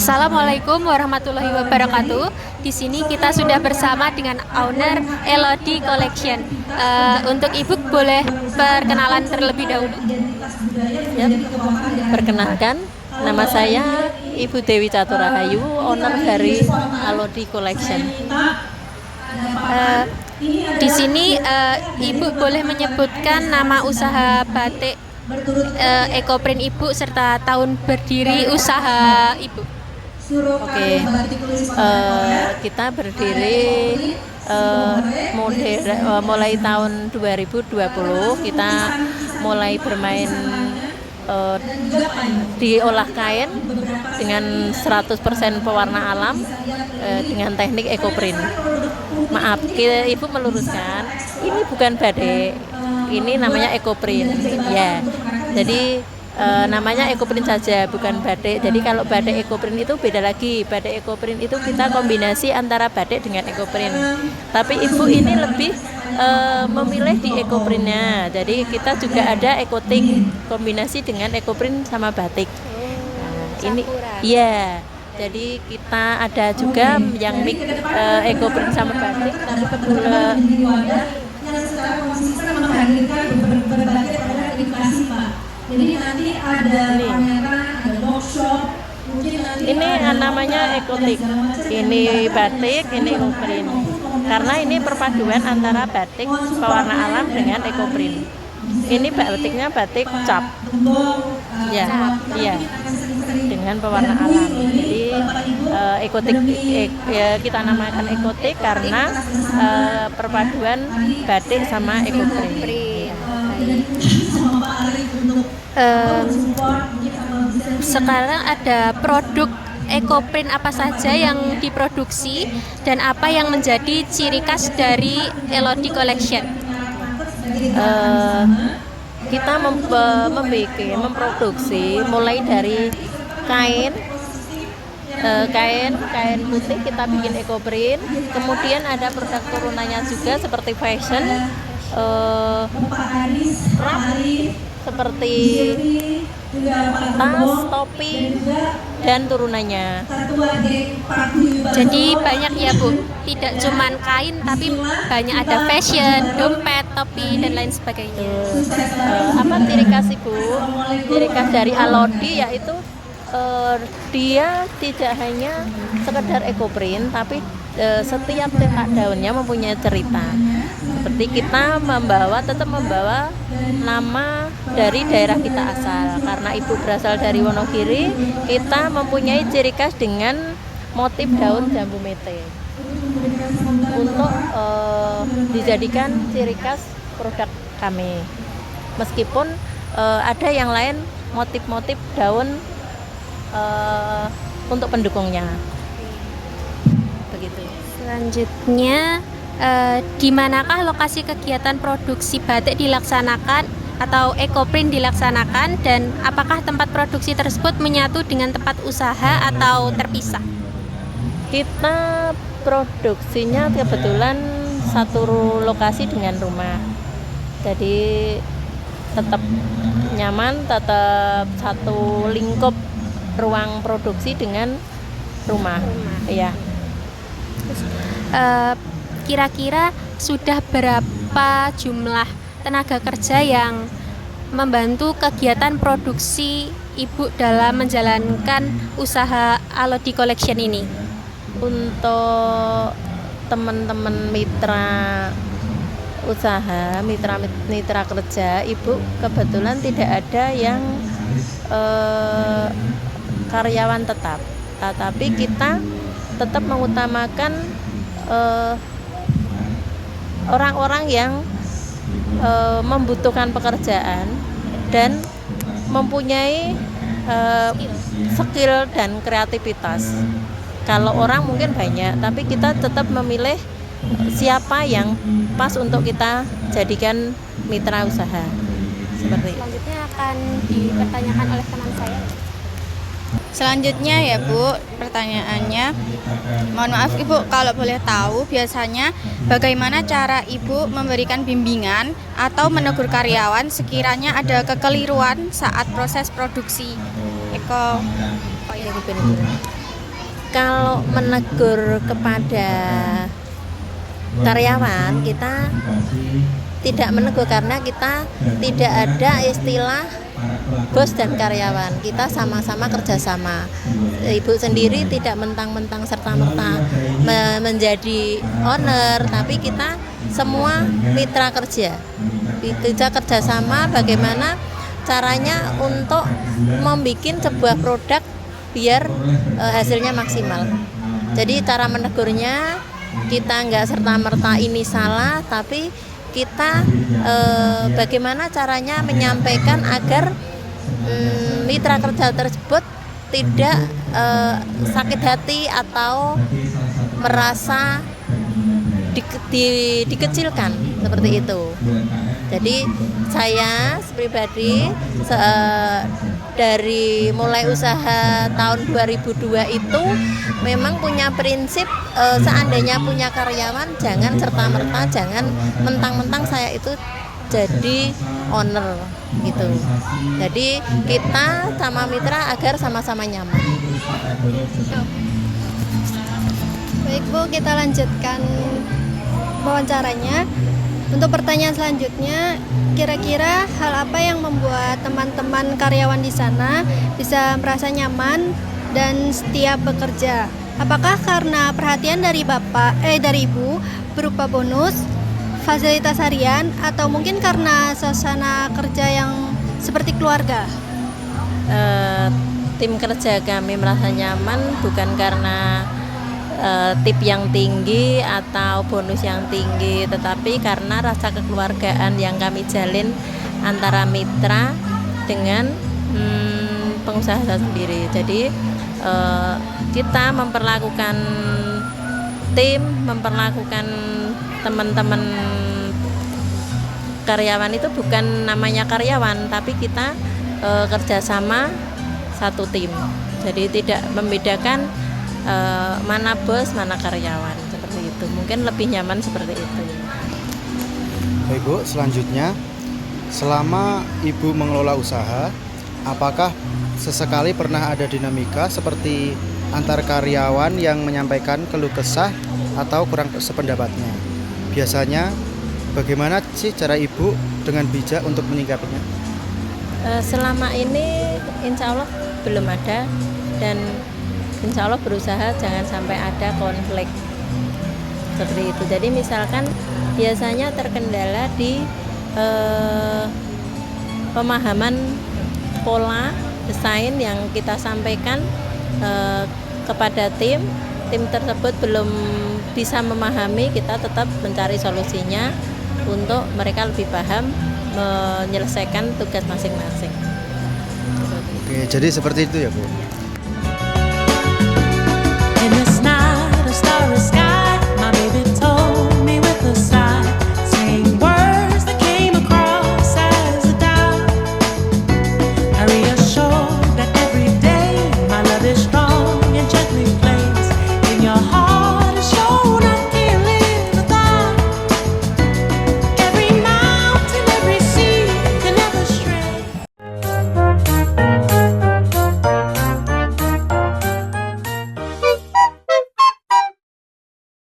Assalamualaikum warahmatullahi wabarakatuh. Di sini kita sudah bersama dengan owner Elodie Collection. Untuk Ibu boleh perkenalan terlebih dahulu. Ya, perkenalkan, nama saya Ibu Dewi Caturahayu, owner dari Elodie Collection. Di sini Ibu boleh menyebutkan nama usaha batik Ecoprint Ibu serta tahun berdiri usaha Ibu. Oke, kita berdiri mulai tahun 2020. Kita mulai bermain diolah kain dengan 100% pewarna alam dengan teknik Ecoprint. Maaf, Ibu meluruskan, ini bukan batik, ini namanya Ecoprint. Ya, jadi namanya Ecoprint saja, bukan batik. Jadi kalau batik Ecoprint itu beda lagi. Batik Ecoprint itu kita kombinasi antara batik dengan Ecoprint. Tapi Ibu ini lebih memilih di Ecoprintnya. Jadi kita juga ada Ecotik kombinasi dengan Ecoprint sama batik. Nah, ini ya. Jadi kita ada juga yang mix Ecoprint sama batik. Tapi kebetulan yang secara konsisten menghadirkan berbagai edukasi, Pak. Jadi nanti ada pameran, ada workshop, mungkin nanti ini namanya Ecotik. Ini batik, ini Ecoprint. Karena ini perpaduan antara batik pewarna alam dengan Ecoprint. Ini batiknya batik cap. Ya, iya. Dengan pewarna alam. Jadi Ecotik kita namakan Ecotik karena perpaduan batik sama Ecoprint. Sekarang ada produk Ecoprint apa saja yang diproduksi dan apa yang menjadi ciri khas dari Elodie Collection? Kita memproduksi mulai dari kain putih kita bikin Ecoprint, kemudian ada produk turunannya juga seperti fashion, seperti tas, topi, dan turunannya. Jadi banyak ya Bu, tidak cuman kain tapi banyak ada fashion, dompet, topi, dan lain sebagainya. Apa ciri khas Ibu? Ciri khas dari Elodie yaitu dia tidak hanya sekedar Ecoprint, tapi setiap cetak daunnya mempunyai cerita. Seperti kita tetap membawa nama dari daerah kita asal. Karena Ibu berasal dari Wonogiri, kita mempunyai ciri khas dengan motif daun jambu mete untuk dijadikan ciri khas produk kami. Meskipun ada yang lain motif-motif daun untuk pendukungnya. Begitu. Selanjutnya, di manakah lokasi kegiatan produksi batik dilaksanakan atau Ecoprint dilaksanakan, dan apakah tempat produksi tersebut menyatu dengan tempat usaha atau terpisah? Kita produksinya kebetulan satu lokasi dengan rumah. Jadi tetap nyaman, tetap satu lingkup ruang produksi dengan rumah. Iya. Kira-kira sudah berapa jumlah tenaga kerja yang membantu kegiatan produksi Ibu dalam menjalankan usaha Elodie Collection ini? Untuk teman-teman mitra usaha, mitra kerja, Ibu kebetulan tidak ada yang karyawan tetap, tetapi kita tetap mengutamakan orang-orang yang membutuhkan pekerjaan dan mempunyai skill dan kreativitas. Kalau orang mungkin banyak, tapi kita tetap memilih siapa yang pas untuk kita jadikan mitra usaha. Seperti itu. Selanjutnya akan dipertanyakan oleh teman saya. Selanjutnya ya Bu, pertanyaannya, mohon maaf Ibu kalau boleh tahu biasanya bagaimana cara Ibu memberikan bimbingan atau menegur karyawan sekiranya ada kekeliruan saat proses produksi Kalau menegur kepada karyawan, kita tidak menegur karena kita tidak ada istilah bos dan karyawan, kita sama-sama kerjasama. Ibu sendiri tidak mentang-mentang serta-merta menjadi owner, tapi kita semua mitra kerja. Kita kerjasama bagaimana caranya untuk membuat sebuah produk biar hasilnya maksimal. Jadi cara menegurnya kita nggak serta-merta ini salah, tapi kita bagaimana caranya menyampaikan agar mitra kerja tersebut tidak sakit hati atau merasa dikecilkan seperti itu. Jadi saya pribadi dari mulai usaha tahun 2002 itu memang punya prinsip seandainya punya karyawan jangan serta-merta, jangan mentang-mentang saya itu jadi owner gitu. Jadi kita sama mitra agar sama-sama nyaman. Baik Bu, kita lanjutkan wawancaranya. Untuk pertanyaan selanjutnya, kira-kira hal apa yang membuat teman-teman karyawan di sana bisa merasa nyaman dan setia bekerja? Apakah karena perhatian dari dari Ibu berupa bonus, fasilitas harian, atau mungkin karena suasana kerja yang seperti keluarga? Tim kerja kami merasa nyaman bukan karena tip yang tinggi atau bonus yang tinggi, tetapi karena rasa kekeluargaan yang kami jalin antara mitra dengan pengusaha sendiri. Jadi kita memperlakukan tim, memperlakukan teman-teman karyawan itu bukan namanya karyawan, tapi kita kerjasama satu tim. Jadi tidak membedakan mana bos, mana karyawan, seperti itu. Mungkin lebih nyaman seperti itu. Baik Bu, selanjutnya, selama Ibu mengelola usaha, apakah sesekali pernah ada dinamika seperti antar karyawan yang menyampaikan keluh kesah atau kurang sependapatnya? Biasanya bagaimana sih cara Ibu dengan bijak untuk menyikapinya? Selama ini insya Allah belum ada, dan insya Allah berusaha jangan sampai ada konflik seperti itu. Jadi misalkan biasanya terkendala di pemahaman pola desain yang kita sampaikan kepada tim tersebut belum bisa memahami, kita tetap mencari solusinya untuk mereka lebih paham menyelesaikan tugas masing-masing. Oke, jadi seperti itu ya Bu.